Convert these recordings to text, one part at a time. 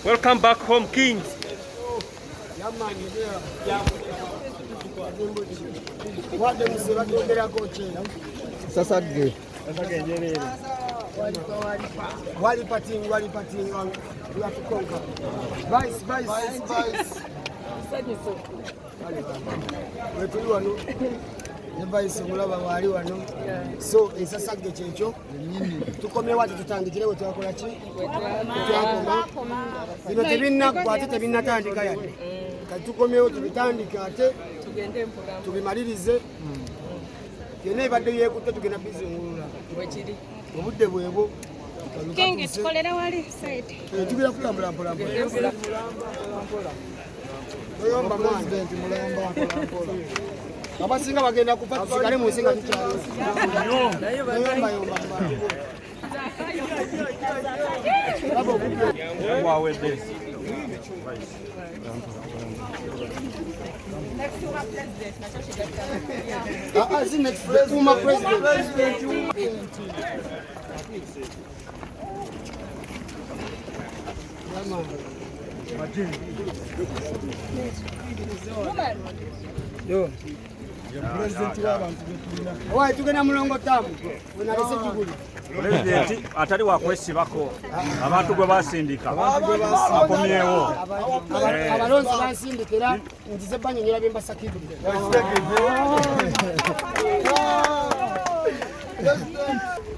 Welcome back home, Kings. Sasa ge. Wali pating, we have to conquer. Vice. Vice mulaba wali wano. So sasa ge kyekyo. Tukomye wati tutandikire we twakola ki? Twakoma. Bino tebinna kwate tebinnatandika yadde. Kati tukomyewo tubitandika ate tugende mpula. Tubimalirize. Yene badde yekutte tugenda bizi ngulula. Bwekiri. Obudde bwebo. Kingi tukolera wali site. Tugenda kulambula mpola. Oyomba president mulamba mpola. Abasinga bagenda kufa tusigale mu nsinga tukyalo. Yomba. Wawedde. Next to our president, next president. Why tugenda mulongo tamu? Unalese kiguli. President atali wa kwesibako abantu gwe basindika akomyewo abalonzi bansindikira nzize banyonyera bembasakidde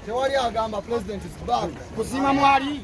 tewali agamba president is back kusima mwali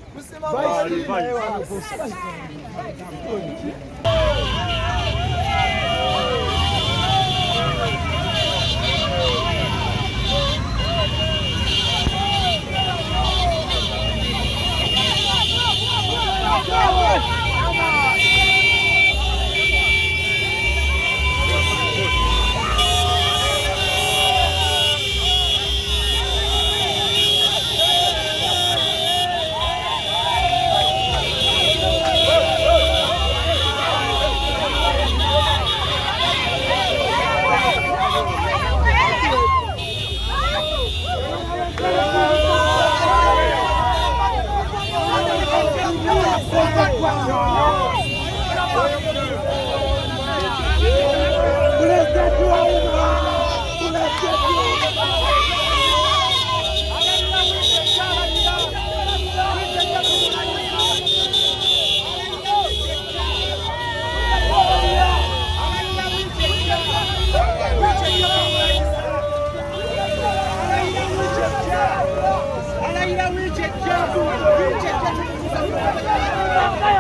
Hey!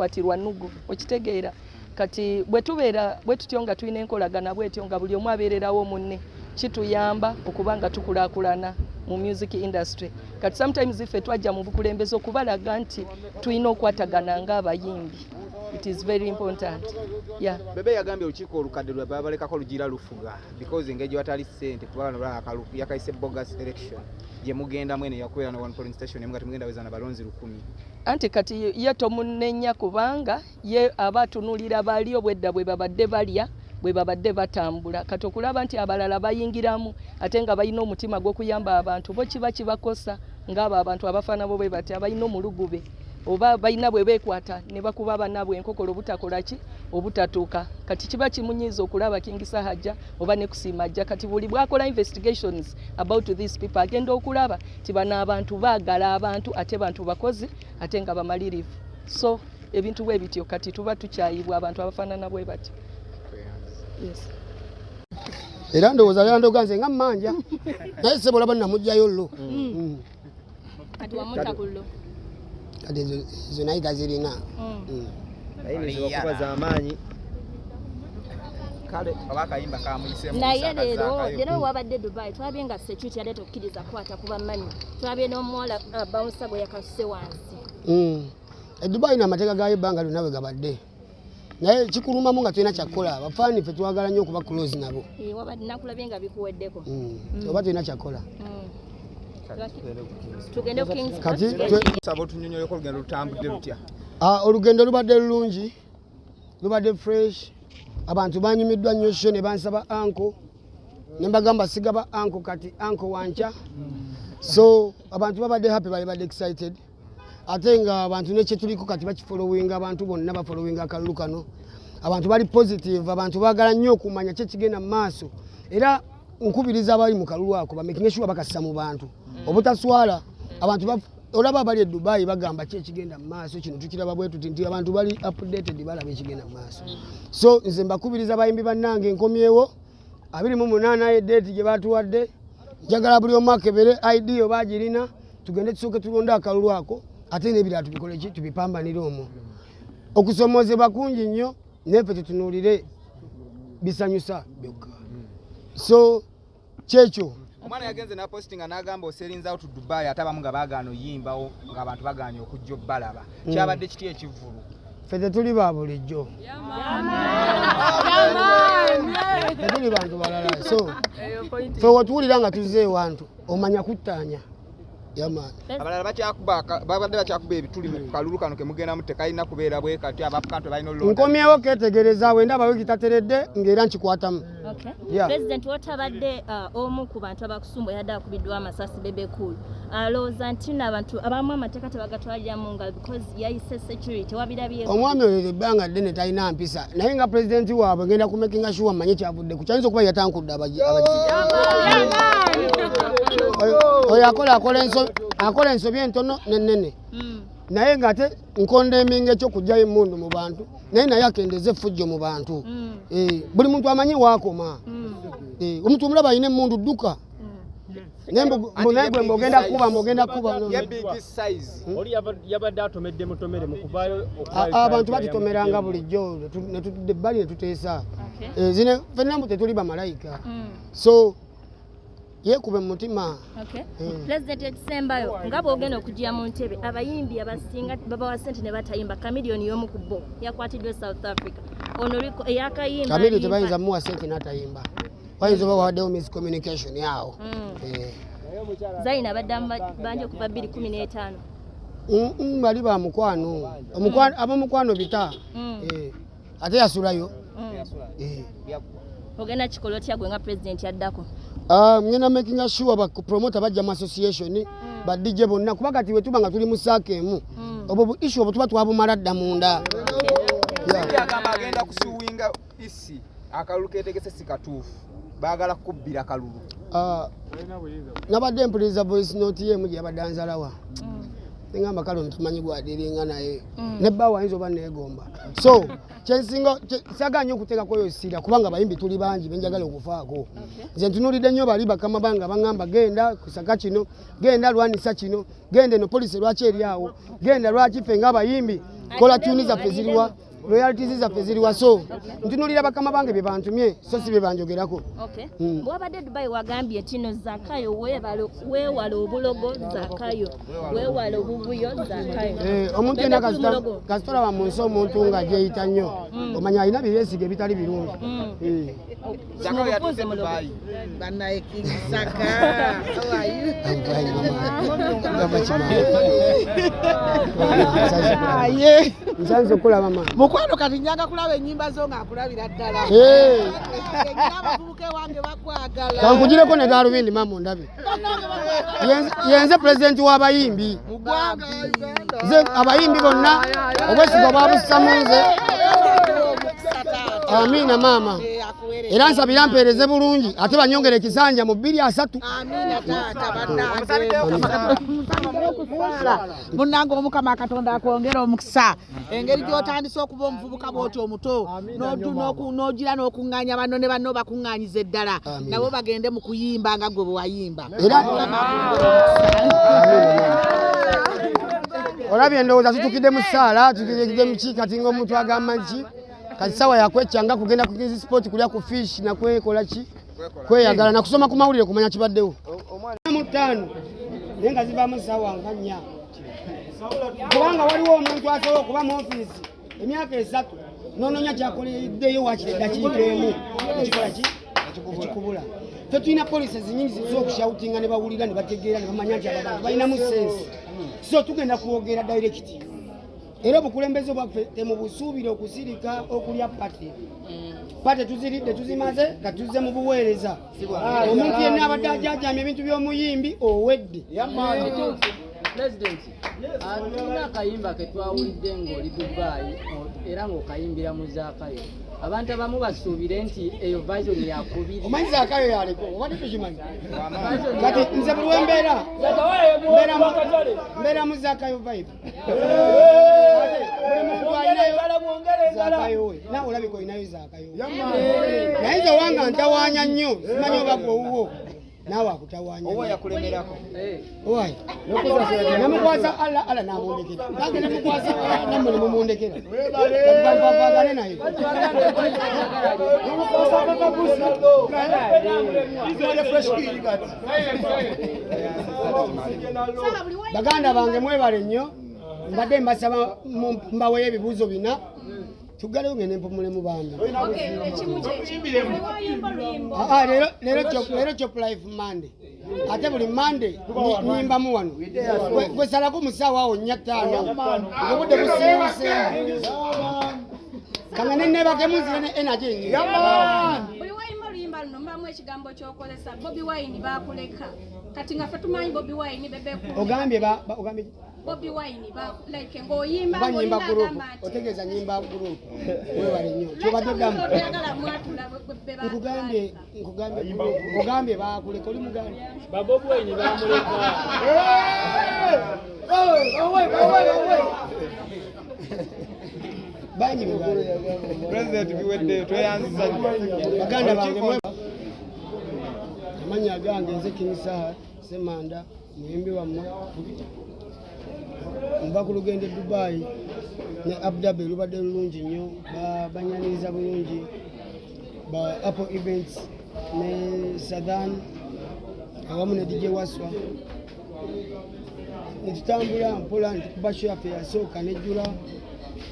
bakwatirwa nugu okitegeera kati bwe tutyo nga tulina enkolagana bwetyo nga buli omu abeererawo munne kituyamba okubanga tukulaakulana mu music industry kati sometimes ife twajja mu bukulembeze okubalaga nti tulina okwatagana ng'abayimbi. It is very important. Yeah. Bebe yagambye olukiiko olukadde lwe babalekako lugira lufuga because engeri watali ssente kubanga nolaba yakayise bogus election gye mugenda mwene yakwera no one polling station emugati mugenda weza na balonzi 1,000. Anti kati ye tomunenya kubanga ye abatunulira bali obwedda bwe babadde balya bwe babadde batambula kati okulaba nti abalala bayingiramu ate nga balina omutima gw'okuyamba abantu bo kiba kibakosa ng'abo abantu abafaana bo bwe bati abalina omulugube oba balina bwe beekwata ne bakuba bannabwe enkokolo obutakola ki obutatuuka kati kiba kimunyiiza okulaba Kingisa Hajja oba ne Kusiima Hajja kati buli bwakola investigations about these people agenda okulaba ti bano abantu baagala abantu ate bantu bakozi ate nga bamalirivu so ebintu bwe bityo kati tuba tukyayibwa abantu abafaanana bwe bati. Yes. Era ndowooza yandoganze nga mmanja naye sebo laba namugjayo llo kati wamuta kullo kati ezo naye tazirina Naye okuba z'amaanyi kale abakayimba kamuyisemu naye leero wabadde Dubai twabye nga security yaleeta okukkiriza kukwata kuba manyi twabye n'omuwala bouncer gwe yakasuse wansi. Dubai n'amateeka gayo ebbanga lyonna bwe gabadde naye kikulumamu nga tulina kyakola abafaani ffe twagala nnyo okuba close nabo wabadde nakulabye nga bikuweddeko oba tulina kyakola tugende ku Kings kati sabo tunyonyoyeko olugendo lutambudde lutya? Olugendo lubadde lulungi lubadde fresh abantu banyumiddwa nnyo sho ne bansaba anko ne mbagamba sigaba anko kati anko wanca so abantu babadde happy babadde excited ate nga abantu nekye tuliko kati bakifollowinga abantu bonna bafollowinga akalulu kano abantu bali positive abantu baagala nnyo okumanya kye kigenda mu maaso era nkubiriza abali mu kalulu ako bamaking sure bakassa mu bantu obutaswala abantu olaba bali e Dubai bagamba kye kigenda mu maaso kino tukiraba bwe tuti nti abantu bali updated balaba ekigenda mu maaso so nze mbakubiriza bayimbi bannange nkomyewo 28 edate gye batuwadde njagala buli omu akebere ID oba agirina tugende tusooke tulonda akalulu ako ate n'ebirala tubikole ki tubipambanire omwo okusomozebwa kungi nnyo nefe tutunuulire bisanyusa byokka so kyekyo omwana yagenze na postinga n'agamba oserinza out Dubai ate abamu nga baagaana oyimbawo ng'abantu bagaanye okujja obbalaba kyabadde kiti ekivvulu ffe tetuli ba bulijjo tetuli bantu balala so ffe wotuwulira nga tuzze ewantu omanya kuttaanya yamaani abalala babadde bakyakuba ebituli mu kalulu kano ke mugendamu tekalina kubeera bwe kati abafukantu balina olulonda nkomyewo ketegereza bwe ndaba wekitateredde ng'era nkikwatamu. President watabadde omu ku bantu abakusumba yadde akubiddwa amasasi Bebe Cool alowooza nti n'abantu abamu amateeka tebagatwaliramu nga because yayise security wabirabyeko omwami oyo ebbanga ddene talina mpisa naye nga pulezidenti waabwe ngenda kumakinga sure manye kyavudde ku kyayinza okuba yatankudde oyo akola ensobi entono n'ennene naye ng'ate nkondeminga ekyokugyayo emmundu mu bantu naye naye akendeze effujjo mu bantu buli muntu amanyi waakoma omuntu omulaba alina emmundu dduka naye gwe mbogenda kuba oli yabadde atomedde mutomere mu kuvaayo abantu batitomeranga bulijjo netutudde ebbali ne tuteesa zine ffenna mbu tetuli bamalayika so yekube mu mutima. President ekisembayo nga bw'ogenda okujja mu ntebe abayimbi abasinga babawa ssente ne batayimba Chameleone y'omu ku bo yakwatiddwa South Africa ono eyakayimba Chameleone tebayinza muwa ssente n'atayimba bayinza oba wawaddewo miscommunication yawo Zaina baddamu bangi okuva 2015 bali ba mukwano abamukwano bita ate yasulayo ogenda kikola otya gwe nga president yaddako ngenda making sure bakupromota bajja mu association badije bonna kuba kati bwe tuba nga tuli mu saaka emu obwo issue obwo tuba twabumala dda munda agamba agenda kusuwinga isi akalulu ketegese sikatuufu baagala kubbira kalulu nabadde mpuliriza voice note ye mujja badanzalawa ngamba kalo ntumanyi gwadiringa naye nebba wayinza oba negomba so kyensinga saganya okuteekako yo sira kubanga bayimbi tuli bangi benjagala okufaako nze ntunulidde nnyo bali bakama banga bangamba genda kusaka kino genda lwanisa kino genda eno polisi lwaki eri awo genda lwaki ffe ng'abayimbi kola tuni zaffe ziriwa royalties zaffe ziriwa so ntunulira bakama bange bye bantumye so si bye banjogerako. Bwabadde Dubai wagambye tino Zakayo weewale obulogo Zakayo weewale obuvuyo Zakayo. Omuntu yenna kasitola wa mu nsi omuntu nga gyeyita nnyo omanya alina bibeesiga ebitali birungi. Zakayo yatuuse Dubai. Banaye King Zaka. How are you? Nsanze okulaba mama. Mukwano kati njanga kulaba ennyimba zo ng'akulabira ddala. Abavubuka wange bakwagala. Kankugireko ne Galubindi mama ondabe. Yenze pulezidenti w'abayimbi. Nze abayimbi bonna obwesiga bwabussa mu nze. Amina mama. Era nsabira mpeereze bulungi ate banyongere ekisanja mu 2-3. Amina taata munnange omukama Katonda akwongera omukisa engeri gy'otandise okuba omuvubuka bw'oti omuto n'ogira n'okuŋŋaanya banno ne banno bakuŋŋaanyiza eddala nabo bagende mu kuyimba nga gwe bwe wayimba. Olabye endowooza tutukidde mu ssaala tukidde mu ki kati ng'omuntu agamba nki kati sawa yakweccanga kugenda ku Kids Sport kulya ku fish na kwekola ki kweyagala na kusoma ku mawulire kumanya kibaddewo. Mu 5 naye nga zivaamu ssaawa nga 4 kubanga waliwo omuntu asobola okuba mu ofiisi emyaka 3 noononya kyakoleddeyo wakiri eddakiika emu ekikola ki ekikubula. Tetulina policies nyingi z'okushawutinga ne bawulira ne bategeera ne bamanya nti abantu balinamu sensi so tugenda kwogera direct. Era obukulembeze bwaffe temubusuubire okusirika okulya pate tuziridde tuzimaze katuze mu buweereza. Omuntu yenna abadde ajaajamya ebintu by'omuyimbi owedde. President, tulina akayimba ke twawulidde ng'oli Dubai era ng'okayimbira mu Zakayo. Abantu abamu basuubire nti eyo version yakubiri. Omanyi Zakayo yaleko obadde tukimanyi. Kati nze buli wembeera mbeera mu Zakayo vibe. Zakayo we nawe olabika olinayo Zakayo. Naye nze wanga ntawaanya nnyo simanyi oba gwewuwo nawe akutawaanya. Oba yakulemerako. Owayi namukwasa ala namundekera nange namukwasa nammwe nemumundekera katukavavagane naye. Baganda bange mwebale nnyo mbadde mbasaba mbaweyo ebibuuzo 4 tugalewo ngene mpumule mu banda. Leero Chop Life Monday ate buli Monday nyimbamu wano kwesalako musaawa awo 4-5 obudde busiiwuse kangane nebakemuzire ne energy ennyo. Buli wayimba oluyimba luno mbamu ekigambo ky'okozesa Bobi Wine baakuleka kati nga ffe tumanyi Bobi Wine bebeku ogambye Bobi Wine like ng'oyimba ng'olina agamba ati otegeeza nyimba group webale nnyo kyobadde gamba nkugambye ogambye baakuleka oli muganda Bobi Wine baamuleka banyi President biwedde tweyanziza baganda bange amanya gange nze King Saha Semanda muyimbi wammwe mba ku lugendo Dubai ne Abu Dhabi lubadde lulungi nnyo banyaniriza bulungi ba Apple Events ne Southern awamu ne DJ Waswa netutambula mpola nitukuba show yaffe yasooka nejjula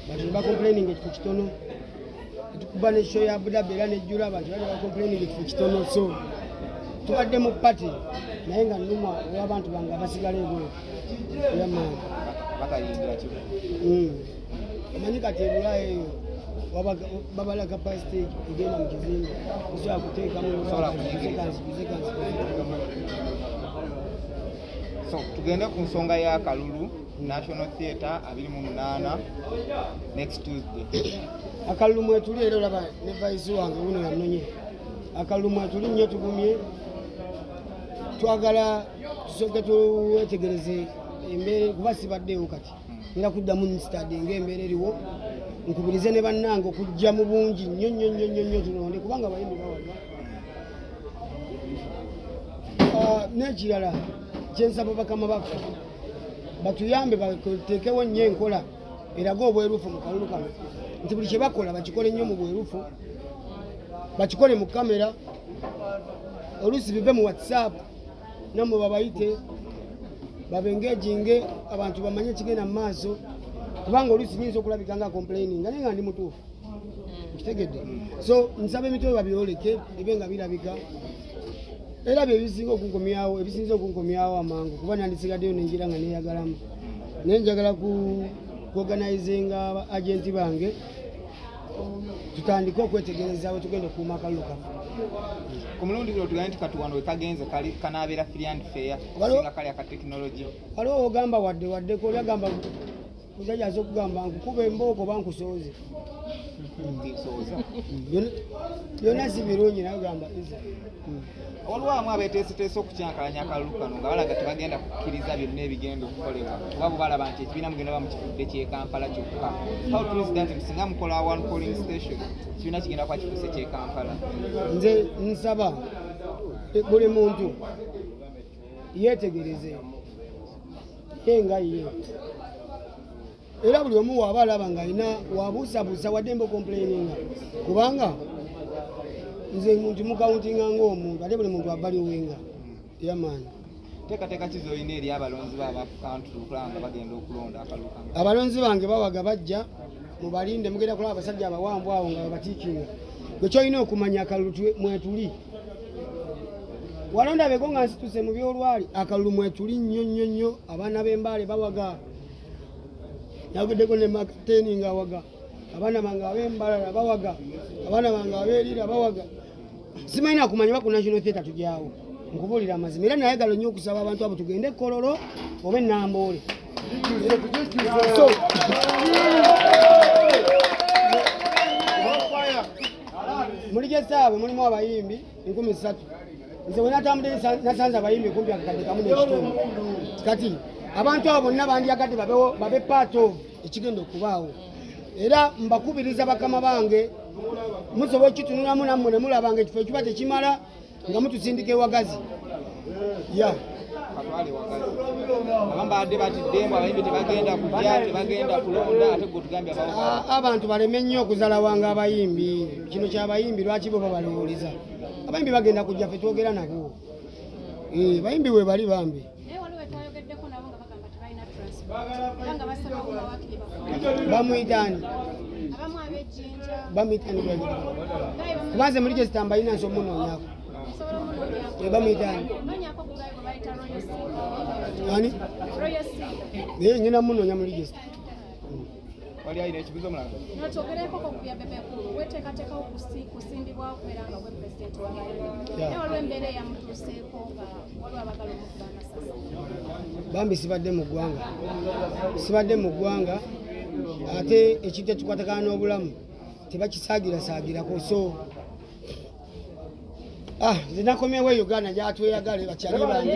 bantu bakomplaining ekifu kitono netukuba ne show ya Abu Dhabi era nejjula abantu bali bakomplaining ekifu kitono so tubadde mu party naye nga nnuma olw'abantu bange abasigala ebweru yamaani omanyi kati ebulayo eyo babalaga pastage egenda mu kizimbe osobola kuteekamu so tugende ku nsonga ya Kalulu National Theatre 28 next Tuesday. Akalulu mwetuli era olaba ne vice wange wuno yannonye akalulu mwetuli nnyo tugumye twagala tusooke tuwetegereze embeera kuba sibaddeewo kati era kuddamu nstade ng'embeera eriwo nkubirize ne bannange okujja mu bungi nnyo tulonde kubanga abayimbi bawadwa n'ekirala kyensaba bakama baffe batuyambe bateekewo nnyo enkola eraga obwerufu mu kalulu kano nti buli kye bakola bakikole nnyo mu bwerufu bakikole mu kamera oluusi bive mu whatsapp namwe babayite babengeginge abantu bamanye kigenda mu maaso kubanga oluusi nyinza okulabika nga complaining naye nga ndi mutuufu kitegedde so nsaba emitwe babyoleke bibe nga birabika era bye bisinga okunkomyawo ebisinza okunkomyawo amangu kuba nandisigaddeyo nenjira nga neeyagalamu naye njagala kuorganizinga aba agenti bange tutandike okwetegereza we tugenda okuuma akalulu kaffe ku mulundi guno tugane nti katuwano we kagenze kanaabeera free and fair singa kali akatekinologi waliwo ogamba waddeko oli agamba musajja aza okugamba nkukuba embooko oba nkusooze byonna si birungi naye ogamba olwamu abeeteeseteese okukyankalanya akalulu kano nga balaga tebagenda kukkiriza byonna ebigenda okukolebwa oba balaba nti ekibiina mugenda ba mu kifudde ky'e Kampala kyokka how to is that singa mukola one polling station ekibiina kigenda kuba kifuuse ky'e Kampala nze nsaba buli muntu yeetegereze ye nga ye era buli omu waaba alaba ng'alina wabuusabuusa wadde mba complaininga kubanga nze muntu mukawuntinga ng'omuntu ate buli muntu abaliwenga yamaani teekateeka kizoyina eri abalonzi babakantu kulanga bagenda okulonda akalulu kano abalonzi bange bawaga bajja mubalinde mugenda kulaba abasajja abawambu awo nga babatiikinga gwe kyolina okumanya akalulu mwetuli walonda beko nga nsituse mu byolwali akalulu mwetuli nnyo nnyo nnyo abaana b'embaale bawaga yaguddeko ne makateni nga waga abaana bange ab'embalala bawaga abaana bange abeerira bawaga simanyi nakumanya ba ku national theatre tujyawo nkubuulira amazima era nayagala nnyo okusaba abantu abo tugende ekololo oba enamboole muli gyesaabwe mulimu abayimbi 13 nze bwe natambudde nasanze abayimbi kumpi akakadde kamu n'ekitundu kati abantu abo bonna bandyagadde babe paato ekigenda okubaawo era mbakubiriza bakama bange musobola okitunulamu nammwe ne mulabanga ekifo ekiba tekimala nga mutusindika ewagazi ya abambadde batiddemu abayimbi tebagenda kujja tebagenda kulonda ate gwe tugambye abantu baleme nnyo okuzalawanga abayimbi kino kyabayimbi lwaki bo babalowoleza abayimbi bagenda kujja ffe twogera nabo bayimbi we bali bambi bamuyitani bamuyitani kubanze muri gyezita mbalina nsi omunoonyako bamuyitani ani ngenda munoonya muri gyezita wali ayina ekibuzo omulala notwogereko kokuya bebekulu weteekateekawo kusimbibwawo kubeera nga gwe pulezidenti wabaye waliwo embeera eyamutuuseeko nga waliwo abagala okuba amasasi bambi sibadde mu ggwanga ate ekintu ekikwatagana n'obulamu tebakisaagirasaagirako so nze nakomyewo Uganda gyatweyagale bakyali bange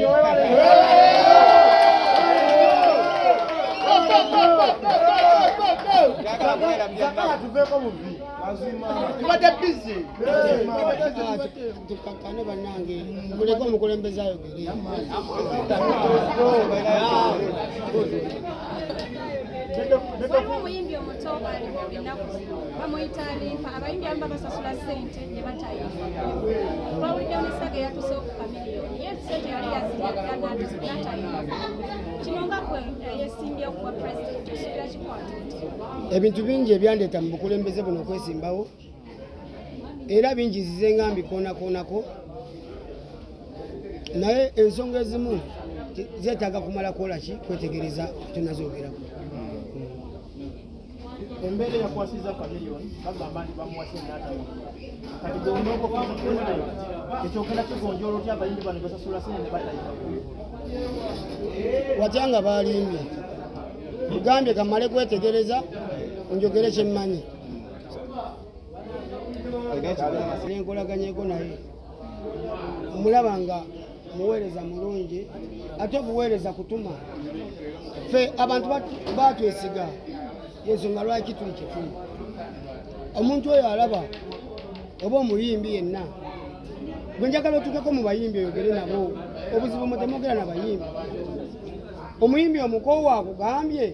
tukakane bannange muleke omukulembeze ayogere waliwo omuyimbi omuto ali mu binaku bamuyita alimpa abayimbi amu babasasula ssente ne batayimba twawuliddewo nesaga eyatuse okuka miliyoni ye sente yali yaziryanatayimba kino nga gwe yesimbye okuwa pulezidenti osuubira kikwata ebintu bingi ebyandeeta mu bukulembeze buno okwesimbawo era bingizize nga mbikonakonako naye ensonga ezimu zeetaaga kumala kolaki kwetegereza tunazoogerako embeera yakwasiza kamiliyoni bagamba nti bamuwase n'atayimba kati gomoko ekyokera kigonjoola otya abayimbi bano basasula sente ne batayimba watyanga balimbye mugambye kamale kwetegereza njogere kyemmanyi nenkolaganyeko naye omulaba nga muweereza mulungi ate obuweereza kutuma ffe abantu batwesiga yensonga lwaki tuli kyetuli omuntu oyo alaba oba omuyimbi yenna gwe njagala otukeko mu bayimbi oyogere nabo obuzibu mutemogera na bayimbi omuyimbi omukoowa akugambye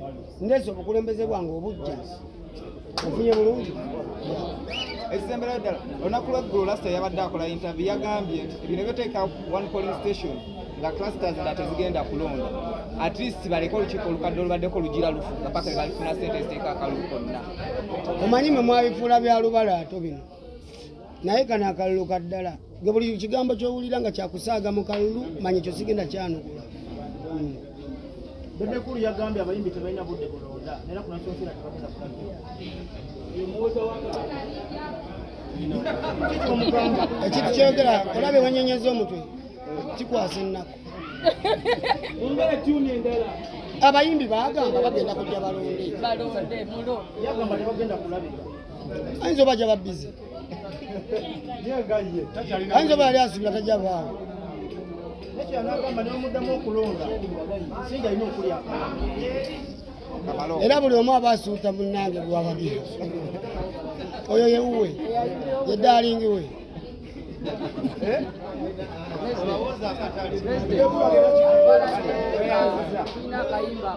ndeese obukulembeze bwange obujja ofunye bulungi. Ekisemberayo ddala olunaku lw'eggulo lasita yabadde akola interview yagambye nti bino byoteeka one polling station nga clusters nga tezigenda kulonda at least baleke olukiiko olukadde olubaddeko lugira lufuga paka balifuna ssente eziteeka akalulu konna. Omanyi mwe mwabifuula bya lubalaato bino naye kano akalulu kaddala ge buli kigambo ky'owulira nga kyakusaaga mu kalulu manyi kyo sigenda kyanukula. Bebe Cool yagambye abayimbi tebalina budde bulonda era ku national fira tebagenda kulabira. Ekintu kyogera olabe wanyenyeza omutwe kikwasa ennaku. Abayimbi bagamba bagenda kujja balonde Yagamba tebagenda kulabira. ayinza oba jaba bizi ayinza oba yali asubira tajja baawo. Ekyo anagamba ne bamuddamu okulonda singa alina okulya. Era buli omu aba asuuta munnange lwababiri oyo yewuwe yeddalingi we. Tulina akayimba